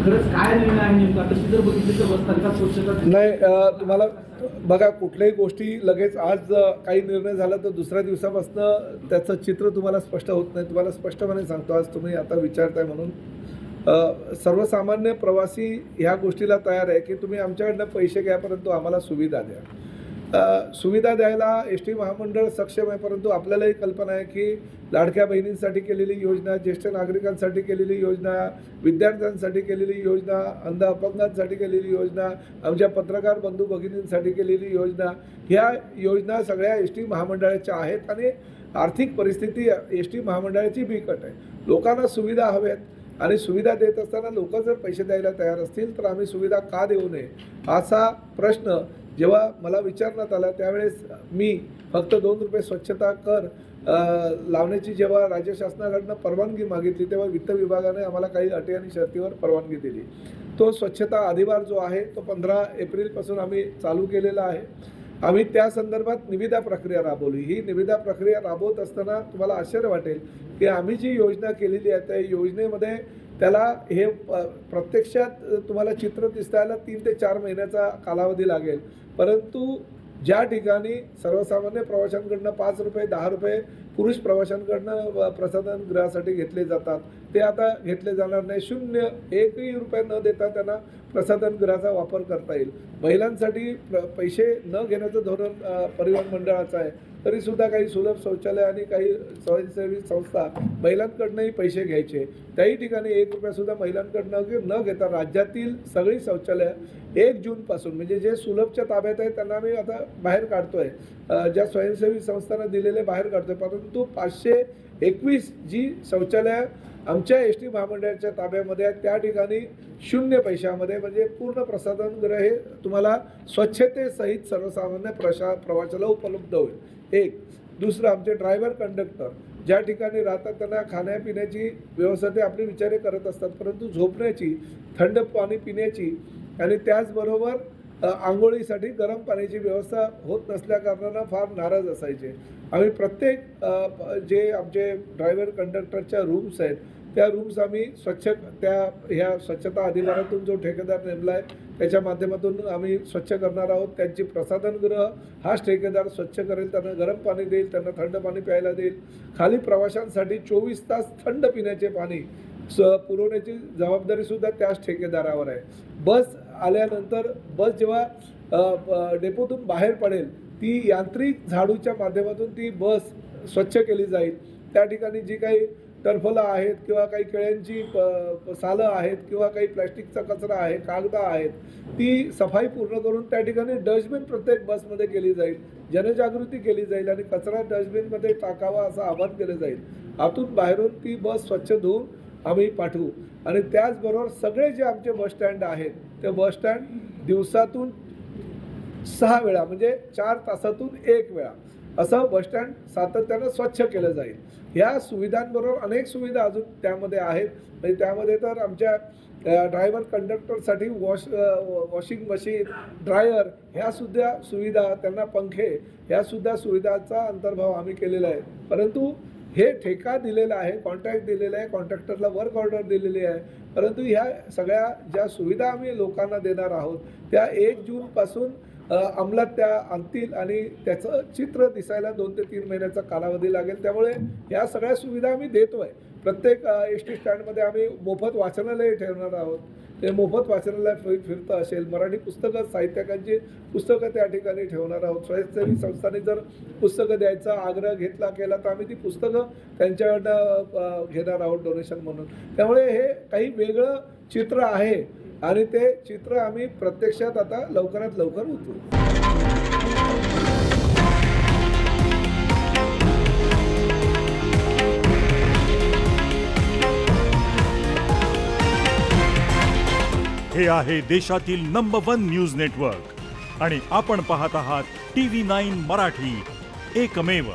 खरंच काय निर्णय आहे नेमका? तशी जर बघितली तर बसताना स्वच्छता नाही, तुम्हाला बघा, कुठल्याही गोष्टी लगेच आज काही निर्णय झाला तर दुसऱ्या दिवसापासून त्याचं चित्र तुम्हाला स्पष्ट होत नाही. तुम्हाला स्पष्टपणे सांगतो, आज तुम्ही आता विचारताय म्हणून सर्वसामान्य प्रवासी ह्या गोष्टीला तयार आहे की तुम्ही आमच्याकडनं पैसे घ्या, परंतु आम्हाला सुविधा द्या. सुविधा द्यायला एस टी महामंडळ सक्षम आहे, परंतु आपल्यालाही कल्पना आहे की लाडक्या बहिणींसाठी केलेली योजना, ज्येष्ठ नागरिकांसाठी केलेली योजना, विद्यार्थ्यांसाठी केलेली योजना, अंध अपंगांसाठी केलेली योजना, आमच्या पत्रकार बंधू भगिनींसाठी केलेली योजना, ह्या योजना सगळ्या एस टी महामंडळाच्या आहेत आणि आर्थिक परिस्थिती एस टी महामंडळाची बिकट आहे. लोकांना सुविधा हव्यात आणि सुविधा देत असताना लोक जर पैसे द्यायला तयार असतील तर आम्ही सुविधा का देऊ नये असा प्रश्न जेव्हा मला विचारण्यात आला त्यावेळेस मी फक्त 2 रुपये स्वच्छता कर लावण्याची जेव्हा राज्य शासनाकडनं परवानगी मागितली तेव्हा वित्त विभागाने आम्हाला काही अटी आणि शर्तीवर परवानगी दिली. तो स्वच्छता अधिभार जो आहे तो 15 एप्रिलपासून आम्ही चालू केलेला आहे. आम्ही त्या संदर्भात निविदा प्रक्रिया राबवली. ही निविदा प्रक्रिया राबवत असताना तुम्हाला आश्चर्य वाटेल की आम्ही जी योजना केलेली आहे त्या योजनेमध्ये त्याला हे प्रत्यक्षात तुम्हाला चित्र दिसतायला 3 ते 4 महिन्याचा कालावधी लागेल, परंतु ज्या ठिकाणी सर्वसामान्य प्रवाशांकडनं 5 रुपये 10 रुपये पुरुष प्रवाशांकडनं प्रसाधनगृहासाठी घेतले जातात ते आता घेतले जाणार नाही. 1 रुपये न देता त्यांना प्रसाधनगृहाचा वापर करता येईल. महिलांसाठी पैसे न घेण्याचं धोरण परिवहन मंडळाचं आहे, तरीसुद्धा काही सुलभ शौचालय आणि काही स्वयंसेवी संस्था महिलांकडनंही पैसे घ्यायचे. त्याही ठिकाणी 1 रुपयासुद्धा महिलांकडनं न घेता राज्यातील सगळी शौचालय 1 जूनपासून म्हणजे जे सुलभच्या ताब्यात आहे त्यांना आम्ही आता बाहेर काढतोय. ज्या स्वयंसेवी संस्थांना दिलेले बाहेर काढतोय, परंतु 521 जी शौचालय आमच्या एस टी महामंडळाच्या ताब्यामध्ये आहेत त्या ठिकाणी 0 पैशामध्ये म्हणजे पूर्ण प्रसाधनगृह हे तुम्हाला स्वच्छतेसहित सर्वसामान्य प्रवाशाला उपलब्ध होईल. एक. दुसरं, आमचे ड्रायव्हर कंडक्टर ज्या ठिकाणी राहतात त्यांना खाण्यापिण्याची व्यवस्था ते आपले विचारे करत असतात, परंतु झोपण्याची, थंड पाणी पिण्याची आणि त्याचबरोबर आंघोळीसाठी गरम पाण्याची व्यवस्था होत नसल्याकारणानं फार नाराज असायचे. आम्ही प्रत्येक जे आमचे ड्रायव्हर कंडक्टरच्या रूम्स आहेत त्या रूम्स आम्ही ह्या स्वच्छता अधिभारातून जो ठेकेदार नेमला आहे त्याच्या माध्यमातून आम्ही स्वच्छ करणार आहोत. त्यांची प्रसाधनगृह हाच ठेकेदार स्वच्छ करेल, त्यांना गरम पाणी देईल, त्यांना थंड पाणी प्यायला देईल. खाली प्रवाशांसाठी 24 तास थंड पिण्याचे पाणी पुरवण्याची जबाबदारीसुद्धा त्याच ठेकेदारावर आहे. बस आल्यानंतर बस जेव्हा डेपोतून बाहेर पडेल ती यांत्रिक झाडूच्या माध्यमातून ती बस स्वच्छ केली जाईल. त्या ठिकाणी जी काही टरफलं आहेत किंवा काही केळ्यांची सालं आहेत किंवा काही प्लॅस्टिकचा कचरा आहे, कागदा आहेत, ती सफाई पूर्ण करून त्या ठिकाणी डस्टबिन प्रत्येक बसमध्ये केली जाईल. जनजागृती केली जाईल आणि कचरा डस्टबिनमध्ये टाकावा असं आवाहन केलं जाईल. आतून बाहेरून ती बस स्वच्छ धुवून आम्ही पाठवू. आणि त्याचबरोबर सगळे जे आमचे बसस्टँड आहेत ते बसस्टँड दिवसातून 6 वेळा म्हणजे 4 तासातून 1 वेळा असं बसस्टँड सातत्यानं स्वच्छ केलं जाईल. ह्या सुविधांबरोबर अनेक सुविधा अजून त्यामध्ये आहेत. म्हणजे त्यामध्ये तर आमच्या ड्रायव्हर कंडक्टरसाठी वॉशिंग मशीन, ड्रायर ह्यासुद्धा सुविधा, त्यांना पंखे ह्यासुद्धा सुविधाचा अंतर्भाव आम्ही केलेला आहे. परंतु हे ठेका दिलेला आहे, कॉन्ट्रॅक्ट दिलेलं आहे, कॉन्ट्रॅक्टरला वर्क ऑर्डर दिलेली आहे, परंतु ह्या सगळ्या ज्या सुविधा आम्ही लोकांना देणार आहोत त्या 1 जूनपासून अंमलात त्या आणतील आणि त्याचं चित्र दिसायला 2 ते 3 महिन्याचा कालावधी लागेल. त्यामुळे या सगळ्या सुविधा आम्ही देतो आहे. प्रत्येक एस टी स्टँडमध्ये आम्ही मोफत वाचनालय ठेवणार आहोत. ते मोफत वाचनालय फिरतं असेल, मराठी पुस्तकं, साहित्यकांची पुस्तकं त्या ठिकाणी ठेवणार आहोत. स्वयंसेवी संस्थांनी जर पुस्तकं द्यायचा आग्रह केला तर आम्ही ती पुस्तकं त्यांच्याकडनं घेणार आहोत डोनेशन म्हणून. त्यामुळे हे काही वेगळं चित्र आहे आणि ते चित्र आम्ही प्रत्यक्षात आता लवकरात लवकर उतरू. हे आहे देशातील नंबर 1 न्यूज नेटवर्क आणि आपण पाहत आहात TV9 मराठी, एकमेव.